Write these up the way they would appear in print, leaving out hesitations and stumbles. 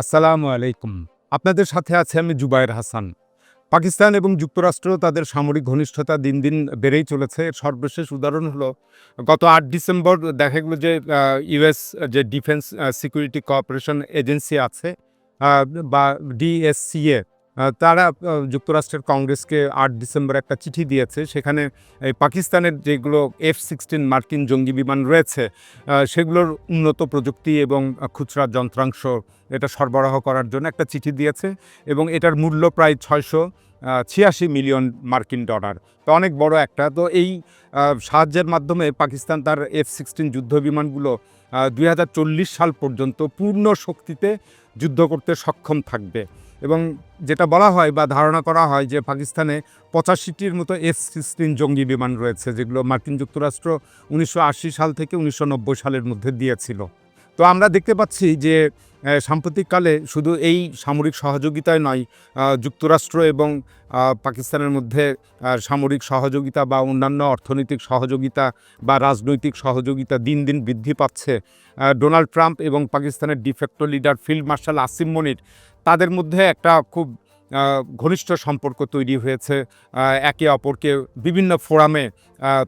আসসালামু আলাইকুম। আপনাদের সাথে আছে আমি জুবায়ের হাসান। পাকিস্তান এবং যুক্তরাষ্ট্র তাদের সামরিক ঘনিষ্ঠতা দিন, দিন বেড়েই চলেছে। এর সর্বশেষ উদাহরণ হলো গত ৮ ডিসেম্বর দেখা গেল যে ইউএস যে ডিফেন্স সিকিউরিটি কোঅপারেশন এজেন্সি আছে আ বা ডিএসসিএ তারা যুক্তরাষ্ট্রের কংগ্রেসকে ৮ ডিসেম্বর একটা চিঠি দিয়েছে। সেখানে এই পাকিস্তানের যেগুলো F-16 মার্কিন জঙ্গি বিমান রয়েছে সেগুলোর উন্নত প্রযুক্তি এবং খুচরা যন্ত্রাংশ এটা সরবরাহ করার জন্য একটা চিঠি দিয়েছে এবং এটার মূল্য প্রায় ৬৮৬ মিলিয়ন মার্কিন ডলার। তো অনেক বড় একটা। তো এই সাহায্যের মাধ্যমে পাকিস্তান তার F-16 যুদ্ধ বিমানগুলো ২০৪০ সাল পর্যন্ত পূর্ণ শক্তিতে যুদ্ধ করতে সক্ষম থাকবে এবং যেটা বলা হয় বা ধারণা করা হয় যে পাকিস্তানে ৮৫টির মতো F-16 জঙ্গি বিমান রয়েছে, যেগুলো মার্কিন যুক্তরাষ্ট্র ১৯৮০ সাল থেকে ১৯৯০ সালের মধ্যে দিয়েছিল। তো আমরা দেখতে পাচ্ছি যে সাম্প্রতিককালে শুধু এই সামরিক সহযোগিতায় নয়, যুক্তরাষ্ট্র এবং পাকিস্তানের মধ্যে সামরিক সহযোগিতা বা অন্যান্য অর্থনৈতিক সহযোগিতা বা রাজনৈতিক সহযোগিতা দিন, দিন বৃদ্ধি পাচ্ছে। ডোনাল্ড ট্রাম্প এবং পাকিস্তানের de facto leader field marshal Asim Munir তাদের মধ্যে একটা খুব ঘনিষ্ঠ সম্পর্ক তৈরি হয়েছে। একে অপরকে বিভিন্ন ফোরামে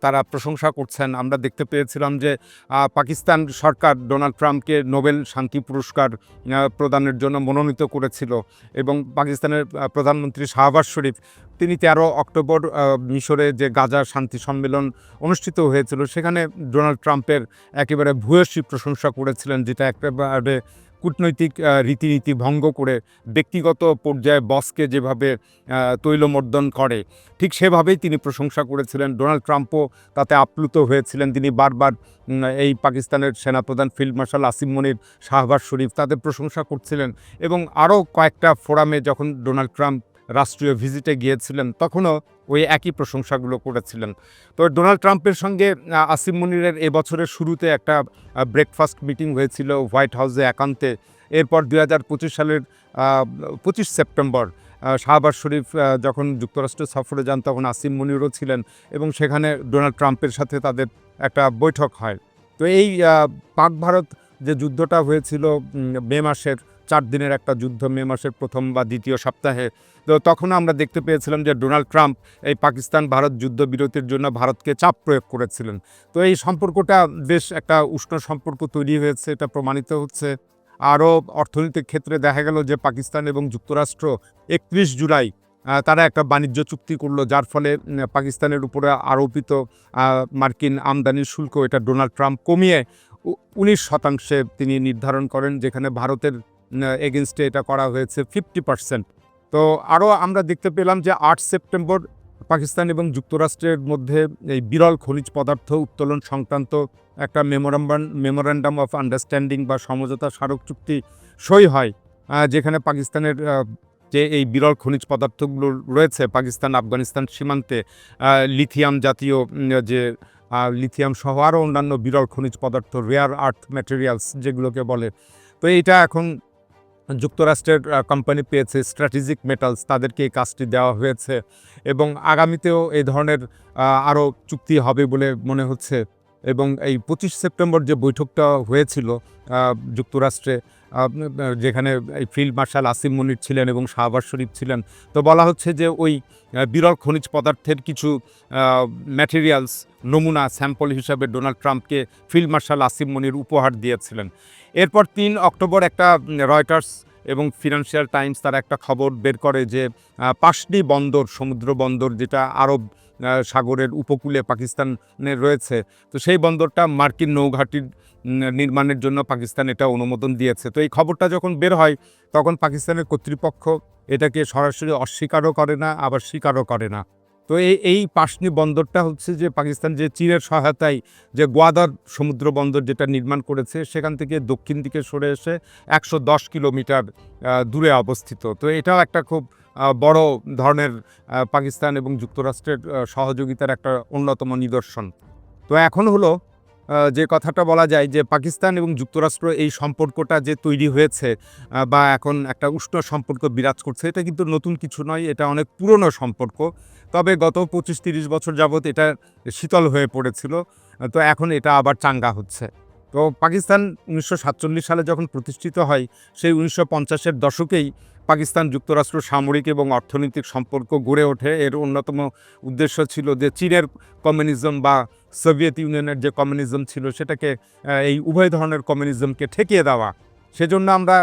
তারা প্রশংসা করছেন। আমরা দেখতে পেয়েছিলাম যে পাকিস্তান সরকার ডোনাল্ড ট্রাম্পকে নোবেল শান্তি পুরস্কার প্রদানের জন্য মনোনীত করেছিল এবং পাকিস্তানের প্রধানমন্ত্রী শাহবাজ শরীফ তিনি ১৩ অক্টোবর মিশরে যে গাজা শান্তি সম্মেলন অনুষ্ঠিত হয়েছিল সেখানে ডোনাল্ড ট্রাম্পের একেবারে ভূয়সী প্রশংসা করেছিলেন, যেটা একেবারে কূটনৈতিক রীতিনীতি ভঙ্গ করে ব্যক্তিগত পর্যায়ে বসকে যেভাবে তৈলমর্দন করে ঠিক সেভাবেই তিনি প্রশংসা করেছিলেন। ডোনাল্ড ট্রাম্পও তাতে আপ্লুত হয়েছিলেন। তিনি বারবার এই পাকিস্তানের সেনাপ্রধান ফিল্ড মার্শাল আসিম মনির, শাহবাজ শরীফ তাদের প্রশংসা করছিলেন এবং আরও কয়েকটা ফোরামে যখন ডোনাল্ড ট্রাম্প রাষ্ট্রীয় ভিজিটে গিয়েছিলেন তখনও ওই একই প্রশংসাগুলো করেছিলেন। তো ডোনাল্ড ট্রাম্পের সঙ্গে আসিম মনিরের এবছরের শুরুতে একটা ব্রেকফাস্ট মিটিং হয়েছিল হোয়াইট হাউসে একান্তে। এরপর ২০২৫ সালের ২৫ সেপ্টেম্বর শাহবাজ শরীফ যখন যুক্তরাষ্ট্র সফরে যান তখন আসিম মনিরও ছিলেন এবং সেখানে ডোনাল্ড ট্রাম্পের সাথে তাদের একটা বৈঠক হয়। তো এই পাক ভারত যে যুদ্ধটা হয়েছিল মে মাসের ৪ দিনের একটা যুদ্ধ, মে মাসের প্রথম বা দ্বিতীয় সপ্তাহে, তো তখন আমরা দেখতে পেয়েছিলাম যে ডোনাল্ড ট্রাম্প এই পাকিস্তান ভারত যুদ্ধবিরতির জন্য ভারতকে চাপ প্রয়োগ করেছিলেন। তো এই সম্পর্কটা বেশ একটা উষ্ণ সম্পর্ক তৈরি হয়েছে, এটা প্রমাণিত হচ্ছে। আরও অর্থনৈতিক ক্ষেত্রে দেখা গেল যে পাকিস্তান এবং যুক্তরাষ্ট্র ৩১ জুলাই তারা একটা বাণিজ্য চুক্তি করলো, যার ফলে পাকিস্তানের উপরে আরোপিত মার্কিন আমদানির শুল্ক এটা ডোনাল্ড ট্রাম্প কমিয়ে ১৯% তিনি নির্ধারণ করেন, যেখানে ভারতের এগেনস্টে এটা করা হয়েছে 50%। তো আরও আমরা দেখতে পেলাম যে ৮ সেপ্টেম্বর পাকিস্তান এবং যুক্তরাষ্ট্রের মধ্যে এই বিরল খনিজ পদার্থ উত্তোলন সংক্রান্ত একটা মেমোরান্ডাম অফ আন্ডারস্ট্যান্ডিং বা সমঝোতা স্মারক চুক্তি সই হয়, যেখানে পাকিস্তানের যে এই বিরল খনিজ পদার্থগুলো রয়েছে পাকিস্তান আফগানিস্তান সীমান্তে, লিথিয়াম জাতীয় যে লিথিয়াম সহ আরও অন্যান্য বিরল খনিজ পদার্থ, রেয়ার আর্থ ম্যাটেরিয়ালস যেগুলোকে বলে, তো এটা এখন যুক্তরাষ্ট্রের কোম্পানি পেয়েছে। স্ট্র্যাটেজিক মেটালস তাদেরকে এই কাজটি দেওয়া হয়েছে এবং আগামীতেও এই ধরনের আরও চুক্তি হবে বলে মনে হচ্ছে। এবং এই ২৫ সেপ্টেম্বর যে বৈঠকটা হয়েছিল যুক্তরাষ্ট্রে, যেখানে এই ফিল্ড মার্শাল আসিম মনির ছিলেন এবং শাহবাজ শরীফ ছিলেন, তো বলা হচ্ছে যে ওই বিরল খনিজ পদার্থের কিছু ম্যাটেরিয়ালস নমুনা স্যাম্পল হিসাবে ডোনাল্ড ট্রাম্পকে ফিল্ড মার্শাল আসিম মনির উপহার দিয়েছিলেন। এরপর ৩ অক্টোবর একটা রয়টার্স এবং ফিনান্সিয়াল টাইমস তারা একটা খবর বের করে যে পাশনি বন্দর, সমুদ্র বন্দর যেটা আরব সাগরের উপকূলে পাকিস্তানের রয়েছে, তো সেই বন্দরটা মার্কিন নৌঘাঁটির নির্মাণের জন্য পাকিস্তান এটা অনুমোদন দিয়েছে। তো এই খবরটা যখন বের হয় তখন পাকিস্তানের কর্তৃপক্ষ এটাকে সরাসরি অস্বীকারও করে না, আবার স্বীকারও করে না। তো এই পাশনি বন্দরটা হচ্ছে যে পাকিস্তান যে চীনের সহায়তায় যে গোয়াদার সমুদ্র বন্দর যেটা নির্মাণ করেছে সেখান থেকে দক্ষিণ দিকে সরে এসে ১১০ কিলোমিটার দূরে অবস্থিত। তো এটাও একটা খুব বড় ধরনের পাকিস্তান এবং যুক্তরাষ্ট্রের সহযোগিতার একটা অন্যতম নিদর্শন। তো এখন হলো যে কথাটা বলা যায় যে পাকিস্তান এবং যুক্তরাষ্ট্র এই সম্পর্কটা যে তৈরি হয়েছে বা এখন একটা উষ্ণ সম্পর্ক বিরাজ করছে, এটা কিন্তু নতুন কিছু নয়, এটা অনেক পুরনো সম্পর্ক। তবে গত ২৫-৩০ বছর যাবৎ এটা শীতল হয়ে পড়েছিল, তো এখন এটা আবার চাঙ্গা হচ্ছে। তো পাকিস্তান 1947 সালে যখন প্রতিষ্ঠিত হয়, সেই 1950-এর দশকেই পাকিস্তান যুক্তরাষ্ট্র সামরিক এবং অর্থনৈতিক সম্পর্ক গড়ে ওঠে। এর অন্যতম উদ্দেশ্য ছিল যে চীনের কমিউনিজম বা সোভিয়েত ইউনিয়নের যে কমিউনিজম ছিল সেটাকে এই উভয় ধরনের কমিউনিজমকে ঠেকিয়ে দেওয়া। সেজন্য আমরা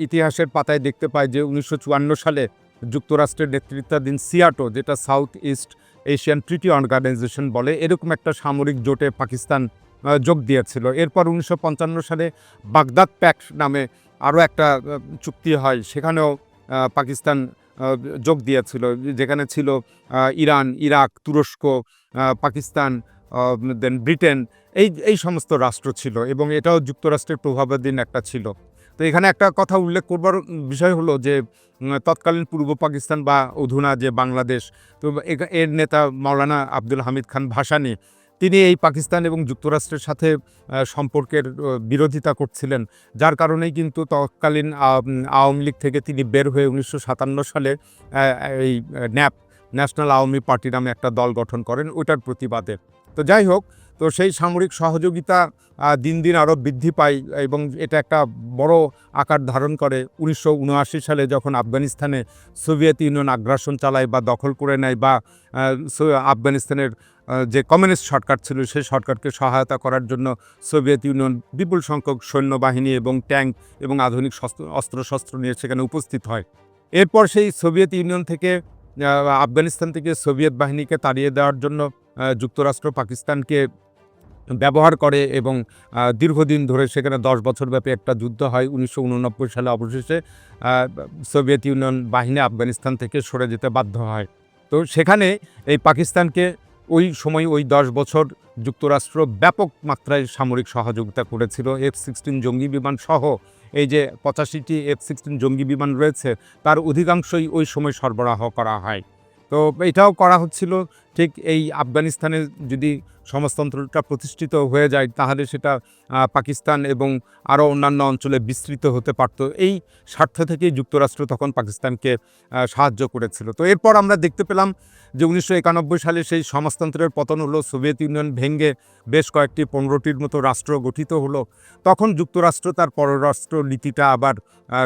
ইতিহাসের পাতায় দেখতে পাই যে 1954 সালে যুক্তরাষ্ট্রের নেতৃত্বাধীন সিয়াটো, যেটা south east Asian treaty organization বলে, এরকম একটা সামরিক জোটে পাকিস্তান যোগ দিয়েছিল। এরপর 1955 সালে বাগদাদ প্যাক্ট নামে আরও একটা চুক্তি হয়, সেখানেও পাকিস্তান যোগ দিয়েছিল, যেখানে ছিল ইরান, ইরাক, তুরস্ক, পাকিস্তান, দেন ব্রিটেন, এই সমস্ত রাষ্ট্র ছিল এবং এটাও যুক্তরাষ্ট্রের প্রভাবাধীন একটা ছিল। তো এখানে একটা কথা উল্লেখ করবার বিষয় হলো যে তৎকালীন পূর্ব পাকিস্তান বা অধুনা যে বাংলাদেশ, তো এর নেতা মাওলানা আব্দুল হামিদ খান ভাসানী, তিনি এই পাকিস্তান এবং যুক্তরাষ্ট্রের সাথে সম্পর্কের বিরোধিতা করছিলেন, যার কারণেই কিন্তু তৎকালীন আওয়ামী লীগ থেকে তিনি বের হয়ে 1957 সালে এই ন্যাপ, ন্যাশনাল আওয়ামী পার্টি নামে একটা দল গঠন করেন ওইটার প্রতিবাদে। তো যাই হোক, তো সেই সামরিক সহযোগিতা দিন দিন আরও বৃদ্ধি পায় এবং এটা একটা বড় আকার ধারণ করে 1979 সালে, যখন আফগানিস্তানে সোভিয়েত ইউনিয়ন আগ্রাসন চালায় বা দখল করে নেয়, বা আফগানিস্তানের যে কমিউনিস্ট সরকার ছিল সেই সরকারকে সহায়তা করার জন্য সোভিয়েত ইউনিয়ন বিপুল সংখ্যক সৈন্যবাহিনী এবং ট্যাঙ্ক এবং আধুনিক অস্ত্রশস্ত্র নিয়ে সেখানে উপস্থিত হয়। এরপর সেই সোভিয়েত ইউনিয়ন থেকে আফগানিস্তান থেকে সোভিয়েত বাহিনীকে তাড়িয়ে দেওয়ার জন্য যুক্তরাষ্ট্র পাকিস্তানকে ব্যবহার করে এবং দীর্ঘদিন ধরে সেখানে 10 বছর ব্যাপী একটা যুদ্ধ হয়। 1989 সালে অবশেষে সোভিয়েত ইউনিয়ন বাহিনী আফগানিস্তান থেকে সরে যেতে বাধ্য হয়। তো সেখানে এই পাকিস্তানকে ওই সময় ওই 10 বছর যুক্তরাষ্ট্র ব্যাপক মাত্রায় সামরিক সহযোগিতা করেছিল। F-16 জঙ্গি বিমান সহ এই যে 85টি F-16 জঙ্গি বিমান রয়েছে, তার অধিকাংশই ওই সময় সরবরাহ করা হয়। তো এটাও করা হচ্ছিল ঠিক এই আফগানিস্তানে যদি সমাজতন্ত্রটা প্রতিষ্ঠিত হয়ে যায়, তাহলে সেটা পাকিস্তান এবং আরও অন্যান্য অঞ্চলে বিস্তৃত হতে পারত। এই স্বার্থ থেকেই যুক্তরাষ্ট্র তখন পাকিস্তানকে সাহায্য করেছিল। তো এরপর আমরা দেখতে পেলাম যে 1991 সালে সেই সমাজতন্ত্রের পতন হলো, সোভিয়েত ইউনিয়ন ভেঙে বেশ কয়েকটি 15টির মতো রাষ্ট্র গঠিত হলো। তখন যুক্তরাষ্ট্র তার পররাষ্ট্র নীতিটা আবার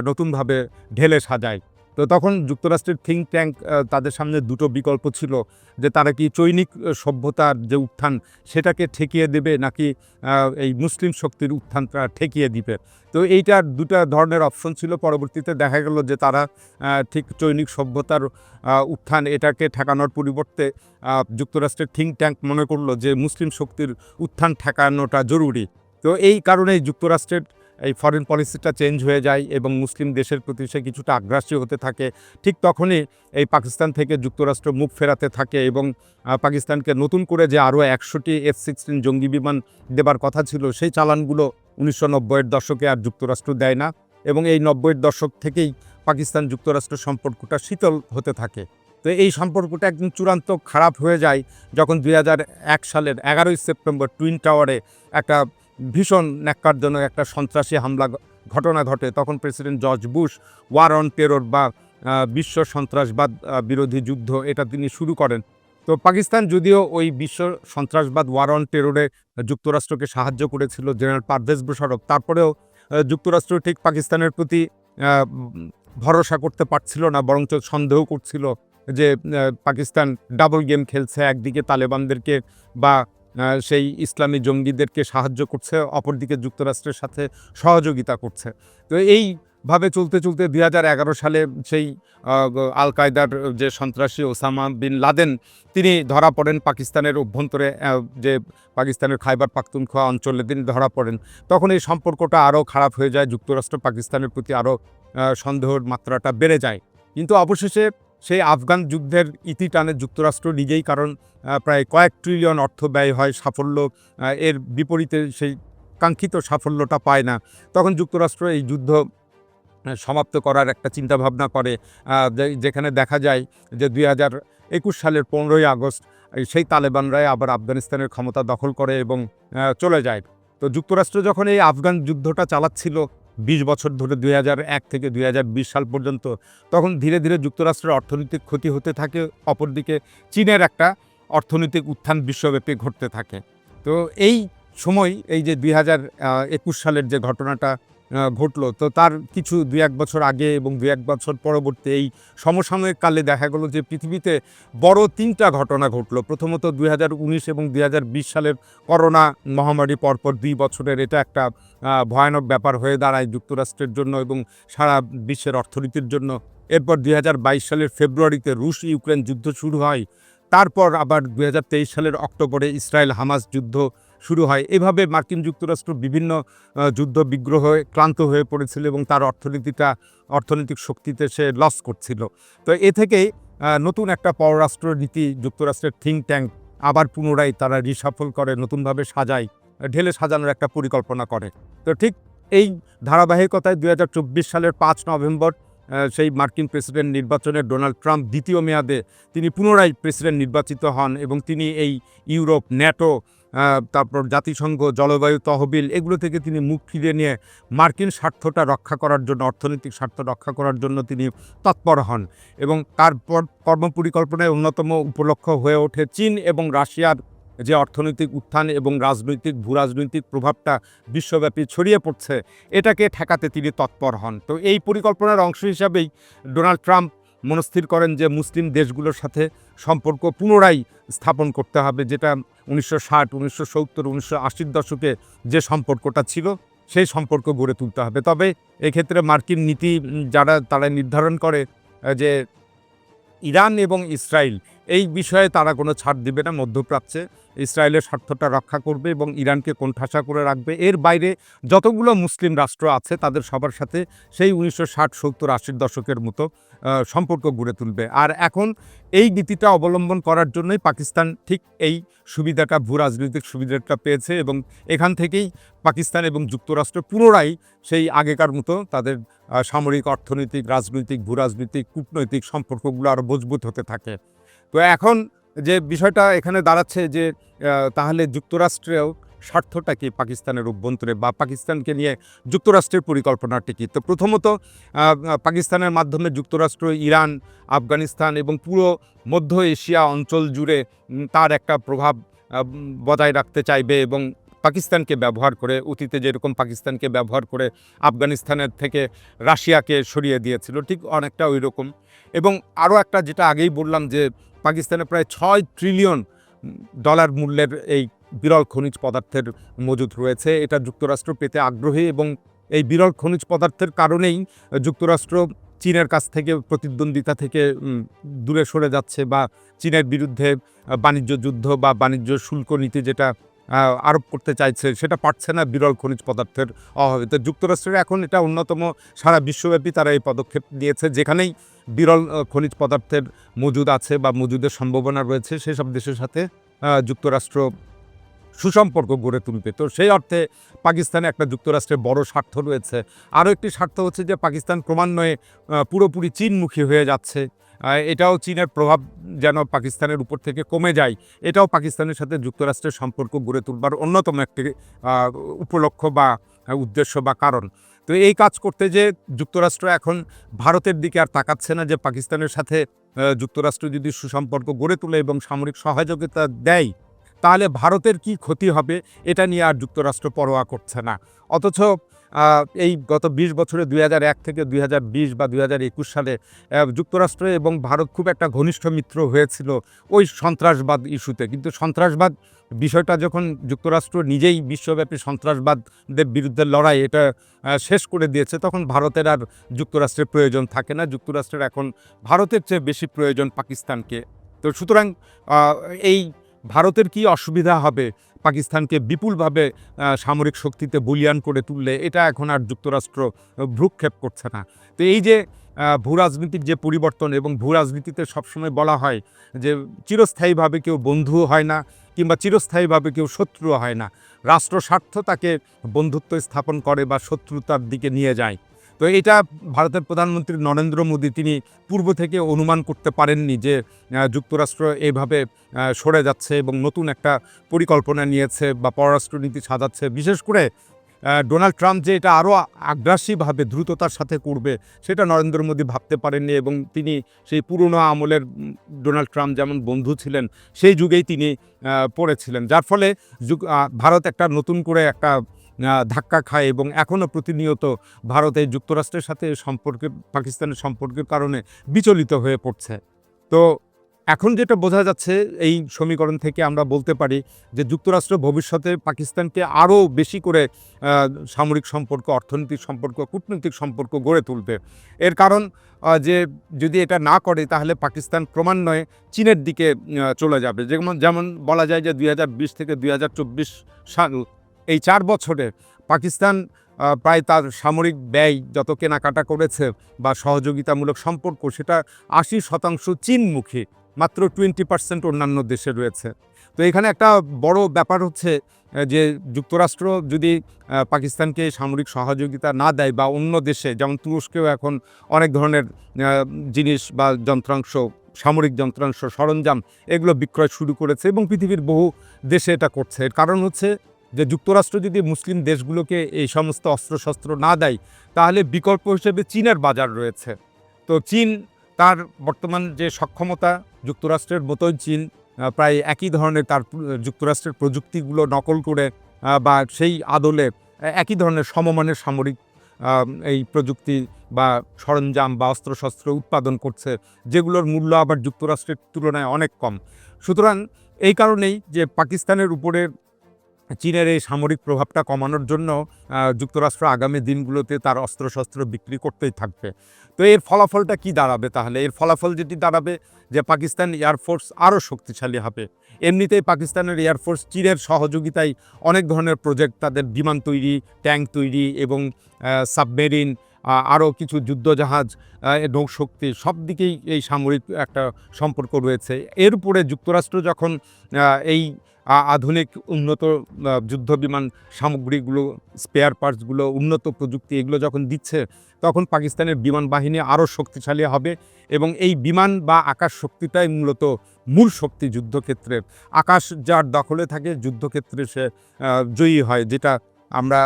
নতুনভাবে ঢেলে সাজায়। তো তখন যুক্তরাষ্ট্রের থিঙ্ক ট্যাঙ্ক, তাদের সামনে দুটো বিকল্প ছিল, যে তারা কি চৈনিক সভ্যতার যে উত্থান সেটাকে ঠেকিয়ে দেবে, নাকি এই মুসলিম শক্তির উত্থানটা ঠেকিয়ে দিবে। তো এইটার দুটা ধরনের অপশন ছিল। পরবর্তীতে দেখা গেল যে তারা ঠিক চৈনিক সভ্যতার উত্থান এটাকে ঠেকানোর পরিবর্তে যুক্তরাষ্ট্রের থিঙ্ক ট্যাঙ্ক মনে করলো যে মুসলিম শক্তির উত্থান ঠেকানোটা জরুরি। তো এই কারণেই যুক্তরাষ্ট্রের এই ফরেন পলিসিটা চেঞ্জ হয়ে যায় এবং মুসলিম দেশের প্রতি সে কিছুটা আগ্রাসী হতে থাকে। ঠিক তখনই এই পাকিস্তান থেকে যুক্তরাষ্ট্র মুখ ফেরাতে থাকে এবং পাকিস্তানকে নতুন করে যে আরও 100টি F-16 জঙ্গি বিমান দেবার কথা ছিল, সেই চালানগুলো 1990-এর দশকে আর যুক্তরাষ্ট্র দেয় না এবং এই 90-এর দশক থেকেই পাকিস্তান যুক্তরাষ্ট্র সম্পর্কটা শীতল হতে থাকে। তো এই সম্পর্কটা একদম চূড়ান্ত খারাপ হয়ে যায় যখন 2001 সালের 11ই সেপ্টেম্বর টুইন টাওয়ারে একটা ভীষণ ন্যাক্কারজনক একটা সন্ত্রাসী হামলা ঘটনা ঘটে। তখন president George Bush war on terror বা বিশ্ব সন্ত্রাসবাদ বিরোধী যুদ্ধ এটা তিনি শুরু করেন। তো পাকিস্তান যদিও ওই বিশ্ব সন্ত্রাসবাদ ওয়ার অন টেররে যুক্তরাষ্ট্রকে সাহায্য করেছিল, জেনারেল পারভেজ মোশাররফ, তারপরেও যুক্তরাষ্ট্র ঠিক পাকিস্তানের প্রতি ভরসা করতে পারছিল না, বরঞ্চ সন্দেহ করছিল যে পাকিস্তান ডাবল গেম খেলছে, একদিকে তালেবানদেরকে বা সেই ইসলামী জঙ্গিদেরকে সাহায্য করছে, অপরদিকে যুক্তরাষ্ট্রের সাথে সহযোগিতা করছে। তো এইভাবে চলতে চলতে 2011 সালে সেই আল কায়দার যে সন্ত্রাসী ওসামা বিন লাদেন, তিনি ধরা পড়েন পাকিস্তানের অভ্যন্তরে, যে পাকিস্তানের খাইবার পাখতুনখোয়া অঞ্চলে তিনি ধরা পড়েন। তখন এই সম্পর্কটা আরও খারাপ হয়ে যায়, যুক্তরাষ্ট্র পাকিস্তানের প্রতি আরও সন্দেহের মাত্রাটা বেড়ে যায়। কিন্তু অবশেষে সেই আফগান যুদ্ধের ইতি টানে যুক্তরাষ্ট্র নিজেই, কারণ প্রায় কয়েক ট্রিলিয়ন অর্থ ব্যয় হয়, সাফল্য এর বিপরীতে সেই কাঙ্ক্ষিত সাফল্যটা পায় না। তখন যুক্তরাষ্ট্র এই যুদ্ধ সমাপ্ত করার একটা চিন্তাভাবনা করে, যেখানে দেখা যায় যে 2021 সালের 15ই আগস্ট সেই তালেবানরাই আবার আফগানিস্তানের ক্ষমতা দখল করে এবং চলে যায়। তো যুক্তরাষ্ট্র যখন এই আফগান যুদ্ধটা চালাচ্ছিল 20 বছর ধরে, 2001 থেকে 2020 সাল পর্যন্ত, তখন ধীরে ধীরে যুক্তরাষ্ট্রের অর্থনৈতিক ক্ষতি হতে থাকে, অপরদিকে চীনের একটা অর্থনৈতিক উত্থান বিশ্বব্যাপী ঘটতে থাকে। তো এই সময় এই যে 2021 সালের যে ঘটনাটা ঘটলো, তো তার কিছু 2-1 বছর আগে এবং 2-1 বছর পরবর্তী এই সমসাময়িক কালে দেখা গেল যে পৃথিবীতে বড় 3টা ঘটনা ঘটলো। প্রথমত 2019 এবং 2020 সালের করোনা মহামারী পরপর 2 বছরের এটা একটা ভয়ানক ব্যাপার হয়ে দাঁড়ায় যুক্তরাষ্ট্রের জন্য এবং সারা বিশ্বের অর্থনীতির জন্য। এরপর 2022 সালের ফেব্রুয়ারিতে রুশ-ইউক্রেন যুদ্ধ শুরু হয়। তারপর আবার 2023 সালের অক্টোবরে ইসরায়েল-হামাস যুদ্ধ শুরু হয়। এভাবে মার্কিন যুক্তরাষ্ট্র বিভিন্ন যুদ্ধ বিগ্রহে ক্লান্ত হয়ে পড়েছিল এবং তার অর্থনৈতিক শক্তিতে সে লস করছিল। তো এ থেকেই নতুন একটা পররাষ্ট্র নীতি যুক্তরাষ্ট্রের থিঙ্ক ট্যাঙ্ক আবার পুনরায় তারা রিশাফল করে, নতুনভাবে সাজায়, ঢেলে সাজানোর একটা পরিকল্পনা করে। তো ঠিক এই ধারাবাহিকতায় 2024 সালের 5 নভেম্বর সেই মার্কিন প্রেসিডেন্ট নির্বাচনে ডোনাল্ড ট্রাম্প দ্বিতীয় মেয়াদে তিনি পুনরায় প্রেসিডেন্ট নির্বাচিত হন এবং তিনি এই ইউরোপ, ন্যাটো, তারপর জাতিসংঘ, জলবায়ু তহবিল এগুলো থেকে তিনি মুখ ফিরিয়ে নিয়ে মার্কিন স্বার্থটা রক্ষা করার জন্য, অর্থনৈতিক স্বার্থ রক্ষা করার জন্য তিনি তৎপর হন এবং তার কর্মপরিকল্পনায় অন্যতম উপলক্ষ্য হয়ে ওঠে চীন এবং রাশিয়ার যে অর্থনৈতিক উত্থান এবং ভূরাজনৈতিক প্রভাবটা বিশ্বব্যাপী ছড়িয়ে পড়ছে, এটাকে ঠেকাতে তিনি তৎপর হন। তো এই পরিকল্পনার অংশ হিসাবেই ডোনাল্ড ট্রাম্প মনস্থির করেন যে মুসলিম দেশগুলোর সাথে সম্পর্ক পুনরায় স্থাপন করতে হবে, যেটা 1960, 1970, 1980-র দশকে যে সম্পর্কটা ছিল সেই সম্পর্ক গড়ে তুলতে হবে। তবে এক্ষেত্রে মার্কিন নীতি তারা নির্ধারণ করে যে ইরান এবং ইসরায়েল এই বিষয়ে তারা কোনো ছাড় দিবে না। মধ্যপ্রাচ্যে ইসরায়েলের স্বার্থটা রক্ষা করবে এবং ইরানকে কোণঠাসা করে রাখবে। এর বাইরে যতগুলো মুসলিম রাষ্ট্র আছে তাদের সবার সাথে সেই 1960, 70, 80-র দশকের মতো সম্পর্ক গড়ে তুলবে। আর এখন এই নীতিটা অবলম্বন করার জন্যই পাকিস্তান ঠিক এই সুবিধাটা, ভূরাজনৈতিক সুবিধাটা পেয়েছে এবং এখান থেকেই পাকিস্তান এবং যুক্তরাষ্ট্র পুনরায় সেই আগেকার মতো তাদের সামরিক, অর্থনৈতিক, রাজনৈতিক, ভূরাজনৈতিক, কূটনৈতিক সম্পর্কগুলো আরও মজবুত হতে থাকে। তো এখন যে বিষয়টা এখানে দাঁড়াচ্ছে যে তাহলে যুক্তরাষ্ট্রেও স্বার্থটা কি পাকিস্তানের অভ্যন্তরে, বা পাকিস্তানকে নিয়ে যুক্তরাষ্ট্রের পরিকল্পনাটি কী? তো প্রথমত পাকিস্তানের মাধ্যমে যুক্তরাষ্ট্র ইরান, আফগানিস্তান এবং পুরো মধ্য এশিয়া অঞ্চল জুড়ে তার একটা প্রভাব বজায় রাখতে চাইবে এবং পাকিস্তানকে ব্যবহার করে, অতীতে যেরকম পাকিস্তানকে ব্যবহার করে আফগানিস্তানের থেকে রাশিয়াকে সরিয়ে দিয়েছিল, ঠিক অনেকটা ওই রকম। এবং আরও একটা, যেটা আগেই বললাম, যে পাকিস্তানে প্রায় $6 ট্রিলিয়ন মূল্যের এই বিরল খনিজ পদার্থের মজুদ রয়েছে। এটা যুক্তরাষ্ট্র পেতে আগ্রহী এবং এই বিরল খনিজ পদার্থের কারণেই যুক্তরাষ্ট্র চীনের কাছ থেকে, প্রতিদ্বন্দ্বিতা থেকে দূরে সরে যাচ্ছে বা চীনের বিরুদ্ধে বাণিজ্য যুদ্ধ বা বাণিজ্য শুল্ক নীতি যেটা আরোপ করতে চাইছে সেটা পারছে না বিরল খনিজ পদার্থের অভাবে। তো যুক্তরাষ্ট্রের এখন এটা অন্যতম, সারা বিশ্বব্যাপী তারা এই পদক্ষেপ নিয়েছে। যেখানেই বিরল খনিজ পদার্থের মজুদ আছে বা মজুদের সম্ভাবনা রয়েছে সেসব দেশের সাথে যুক্তরাষ্ট্র সুসম্পর্ক গড়ে তুলবে। তো সেই অর্থে পাকিস্তানে একটা যুক্তরাষ্ট্রের বড় স্বার্থ রয়েছে। আরও একটি স্বার্থ হচ্ছে যে পাকিস্তান ক্রমান্বয়ে পুরোপুরি চীনমুখী হয়ে যাচ্ছে। এটাও চীনের প্রভাব যেন পাকিস্তানের উপর থেকে কমে যায়, এটাও পাকিস্তানের সাথে যুক্তরাষ্ট্রের সম্পর্ক গড়ে তুলবার অন্যতম একটি উপলক্ষ্য বা উদ্দেশ্য বা কারণ। তো এই কাজ করতে যে যুক্তরাষ্ট্র এখন ভারতের দিকে আর তাকাচ্ছে না যে পাকিস্তানের সাথে যুক্তরাষ্ট্র যদি সুসম্পর্ক গড়ে তোলে এবং সামরিক সহযোগিতা দেয় তাহলে ভারতের কি ক্ষতি হবে এটা নিয়ে আর যুক্তরাষ্ট্র পরোয়া করছে না। অথচ এই গত 20 বছরে 2001 থেকে 2020 বা 2021 সালে যুক্তরাষ্ট্র এবং ভারত খুব একটা ঘনিষ্ঠ মিত্র হয়েছিল ওই সন্ত্রাসবাদ ইস্যুতে। কিন্তু সন্ত্রাসবাদ বিষয়টা যখন যুক্তরাষ্ট্র নিজেই বিশ্বব্যাপী সন্ত্রাসবাদের বিরুদ্ধে লড়াই এটা শেষ করে দিয়েছে, তখন ভারতের আর যুক্তরাষ্ট্রের প্রয়োজন থাকে না। যুক্তরাষ্ট্রের এখন ভারতের চেয়ে বেশি প্রয়োজন পাকিস্তানকে। তো সুতরাং এই ভারতের কি অসুবিধা হবে পাকিস্তানকে বিপুলভাবে সামরিক শক্তিতে বলীয়ান করে তুললে, এটা এখন আর যুক্তরাষ্ট্র ভ্রুক্ষেপ করছে না। তো এই যে ভূরাজনীতির যে পরিবর্তন, এবং ভূরাজনীতিতে সবসময় বলা হয় যে চিরস্থায়ীভাবে কেউ বন্ধুও হয় না কিংবা চিরস্থায়ীভাবে কেউ শত্রুও হয় না। রাষ্ট্র স্বার্থ তাকে বন্ধুত্ব স্থাপন করে বা শত্রুতার দিকে নিয়ে যায়। তো এটা ভারতের প্রধানমন্ত্রী নরেন্দ্র মোদী তিনি পূর্ব থেকে অনুমান করতে পারেননি যে যুক্তরাষ্ট্র এইভাবে সরে যাচ্ছে এবং নতুন একটা পরিকল্পনা নিয়েছে বা পররাষ্ট্রনীতি সাজাচ্ছে। বিশেষ করে ডোনাল্ড ট্রাম্প যে এটা আরও আগ্রাসীভাবে দ্রুততার সাথে করবে সেটা নরেন্দ্র মোদী ভাবতে পারেননি, এবং তিনি সেই পুরনো আমলের ডোনাল্ড ট্রাম্প যেমন বন্ধু ছিলেন সেই যুগেই তিনি পড়েছিলেন, যার ফলে ভারত একটা নতুন করে একটা ধাক্কা খায় এবং এখনও প্রতিনিয়ত ভারত এই যুক্তরাষ্ট্রের সাথে পাকিস্তানের সম্পর্কের কারণে বিচলিত হয়ে পড়ছে। তো এখন যেটা বোঝা যাচ্ছে এই সমীকরণ থেকে আমরা বলতে পারি যে যুক্তরাষ্ট্র ভবিষ্যতে পাকিস্তানকে আরও বেশি করে সামরিক সম্পর্ক, অর্থনৈতিক সম্পর্ক, কূটনৈতিক সম্পর্ক গড়ে তুলবে। এর কারণ যে যদি এটা না করে তাহলে পাকিস্তান ক্রমান্বয়ে চীনের দিকে চলে যাবে। যেমন বলা যায় যে 2020 থেকে 2024 সাল এই 4 বছরে পাকিস্তান প্রায় তার সামরিক ব্যয় যত কেনাকাটা করেছে বা সহযোগিতামূলক সম্পর্ক সেটা 80% চীনমুখী, মাত্র 20% অন্যান্য দেশে রয়েছে। তো এখানে একটা বড় ব্যাপার হচ্ছে যে যুক্তরাষ্ট্র যদি পাকিস্তানকে সামরিক সহযোগিতা না দেয় বা অন্য দেশে যেমন তুরস্কেও এখন অনেক ধরনের জিনিস বা যন্ত্রাংশ, সামরিক যন্ত্রাংশ, সরঞ্জাম এগুলো বিক্রয় শুরু করেছে এবং পৃথিবীর বহু দেশে এটা করছে। এর কারণ হচ্ছে যে যুক্তরাষ্ট্র যদি মুসলিম দেশগুলোকে এই সমস্ত অস্ত্রশস্ত্র না দেয় তাহলে বিকল্প হিসেবে চীনের বাজার রয়েছে। তো চীন তার বর্তমান যে সক্ষমতা, যুক্তরাষ্ট্রের মতোই চীন প্রায় একই ধরনের তার যুক্তরাষ্ট্রের প্রযুক্তিগুলো নকল করে বা সেই আদলে একই ধরনের সমমানের সামরিক এই প্রযুক্তি বা সরঞ্জাম বা অস্ত্রশস্ত্র উৎপাদন করছে, যেগুলোর মূল্য আবার যুক্তরাষ্ট্রের তুলনায় অনেক কম। সুতরাং এই কারণেই যে পাকিস্তানের উপরে চীনের এই সামরিক প্রভাবটা কমানোর জন্য যুক্তরাষ্ট্র আগামী দিনগুলোতে তার অস্ত্রশস্ত্র বিক্রি করতেই থাকবে। তো এর ফলাফলটা কি দাঁড়াবে তাহলে? এর ফলাফল যেটি দাঁড়াবে যে পাকিস্তান এয়ারফোর্স আরও শক্তিশালী হবে। এমনিতেই পাকিস্তানের এয়ারফোর্স চীনের সহযোগিতায় অনেক ধরনের প্রজেক্ট, তাদের বিমান তৈরি, ট্যাঙ্ক তৈরি এবং সাবমেরিন, আরও কিছু যুদ্ধজাহাজ, নৌশক্তি, সব দিকেই এই সামরিক একটা সম্পর্ক রয়েছে। এর উপরে যুক্তরাষ্ট্র যখন এই আধুনিক উন্নত যুদ্ধ বিমান সামগ্রীগুলো, স্পেয়ার পার্টসগুলো, উন্নত প্রযুক্তি এগুলো যখন দিচ্ছে তখন পাকিস্তানের বিমান বাহিনী আরও শক্তিশালী হবে এবং এই বিমান বা আকাশ শক্তিটাই মূলত মূল শক্তি যুদ্ধক্ষেত্রের। আকাশ যার দখলে থাকে যুদ্ধক্ষেত্রে সে জয়ী হয়, যেটা আমরা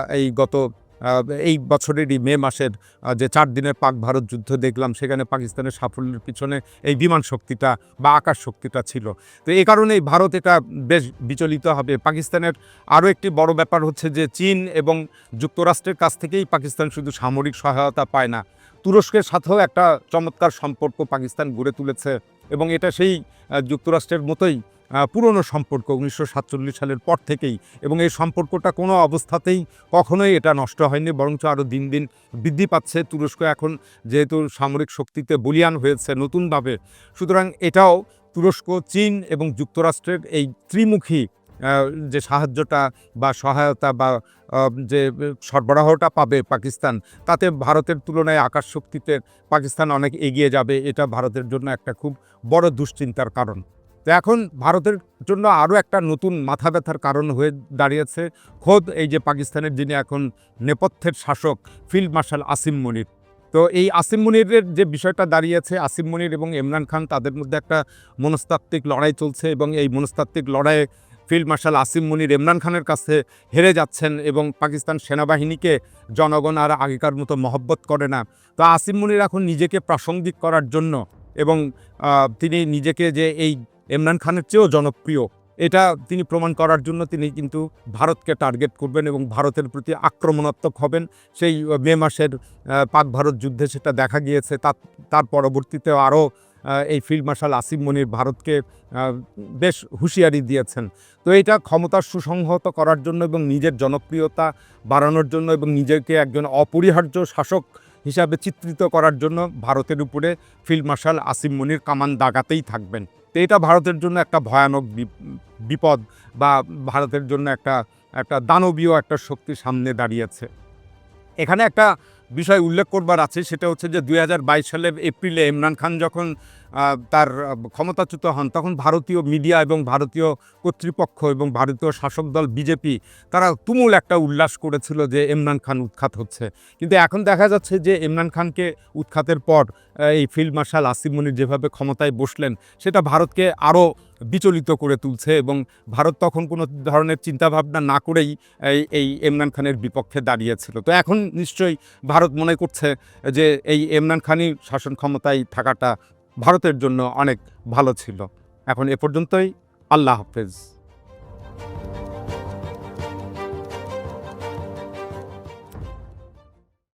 এই বছরেরই মে মাসের যে 4 দিনের পাক ভারত যুদ্ধ দেখলাম, সেখানে পাকিস্তানের সাফল্যের পিছনে এই বিমান শক্তিটা বা আকাশ শক্তিটা ছিল। তো এই কারণেই ভারত এটা বেশ বিচলিত হবে। পাকিস্তানের আরও একটি বড় ব্যাপার হচ্ছে যে চীন এবং যুক্তরাষ্ট্রের কাছ থেকেই পাকিস্তান শুধু সামরিক সহায়তা পায় না, তুরস্কের সাথেও একটা চমৎকার সম্পর্ক পাকিস্তান গড়ে তুলেছে এবং এটা সেই যুক্তরাষ্ট্রের মতোই পুরনো সম্পর্ক 1947 সালের পর থেকেই, এবং এই সম্পর্কটা কোনো অবস্থাতেই কখনোই এটা নষ্ট হয়নি, বরঞ্চ আরও দিন দিন বৃদ্ধি পাচ্ছে। তুরস্ক এখন যেহেতু সামরিক শক্তিতে বলীয়ান হয়েছে নতুনভাবে, সুতরাং এটাও তুরস্ক, চীন এবং যুক্তরাষ্ট্রের এই ত্রিমুখী যে সাহায্যটা বা সহায়তা বা যে সরবরাহটা পাবে পাকিস্তান, তাতে ভারতের তুলনায় আকাশ শক্তিতে পাকিস্তান অনেক এগিয়ে যাবে। এটা ভারতের জন্য একটা খুব বড় দুশ্চিন্তার কারণ। তো এখন ভারতের জন্য আরও একটা নতুন মাথা ব্যথার কারণ হয়ে দাঁড়িয়েছে খোদ এই যে পাকিস্তানের যিনি এখন নেপথ্যের শাসক ফিল্ড মার্শাল আসিম মনির। তো এই আসিম মনিরের যে বিষয়টা দাঁড়িয়েছে, আসিম মনির এবং ইমরান খান তাদের মধ্যে একটা মনস্তাত্ত্বিক লড়াই চলছে এবং এই মনস্তাত্ত্বিক লড়াইয়ে ফিল্ড মার্শাল আসিম মনির ইমরান খানের কাছে হেরে যাচ্ছেন এবং পাকিস্তান সেনাবাহিনীকে জনগণ আর আগেকার মতো মহব্বত করে না। তো আসিম মনির এখন নিজেকে প্রাসঙ্গিক করার জন্য এবং তিনি নিজেকে যে এই ইমরান খানের চেয়েও জনপ্রিয় এটা তিনি প্রমাণ করার জন্য তিনি কিন্তু ভারতকে টার্গেট করবেন এবং ভারতের প্রতি আক্রমণাত্মক হবেন। সেই মে মাসের পাক ভারত যুদ্ধে সেটা দেখা গিয়েছে। তার পরবর্তীতেও আরও এই ফিল্ড মার্শাল আসিম মনির ভারতকে বেশ হুঁশিয়ারি দিয়েছেন। তো এটা ক্ষমতার সুসংহত করার জন্য এবং নিজের জনপ্রিয়তা বাড়ানোর জন্য এবং নিজেকে একজন অপরিহার্য শাসক হিসাবে চিত্রিত করার জন্য ভারতের উপরে ফিল্ড মার্শাল আসিম মনির কামান দাগাতেই থাকবেন। তো এটা ভারতের জন্য একটা ভয়ানক বিপদ বা ভারতের জন্য একটা দানবীয় একটা শক্তি সামনে দাঁড়িয়েছে। এখানে একটা বিষয় উল্লেখ করবার আছে, সেটা হচ্ছে যে 2022 সালের এপ্রিলে ইমরান খান যখন তার ক্ষমতাচ্যুত হন তখন ভারতীয় মিডিয়া এবং ভারতীয় কর্তৃপক্ষ এবং ভারতীয় শাসক দল বিজেপি তারা তুমুল একটা উল্লাস করেছিল যে ইমরান খান উৎখাত হচ্ছে। কিন্তু এখন দেখা যাচ্ছে যে ইমরান খানকে উৎখাতের পর এই ফিল্ড মার্শাল আসিম মনির যেভাবে ক্ষমতায় বসলেন সেটা ভারতকে আরও বিচলিত করে তুলছে এবং ভারত তখন কোনো ধরনের চিন্তাভাবনা না করেই এই ইমরান খানের বিপক্ষে দাঁড়িয়েছিল। তো এখন নিশ্চয়ই ভারত মনে করছে যে এই ইমরান খানই শাসন ক্ষমতায় থাকাটা ভারতের জন্য অনেক ভালো ছিল। এখন এ পর্যন্তই। আল্লাহ হাফেজ।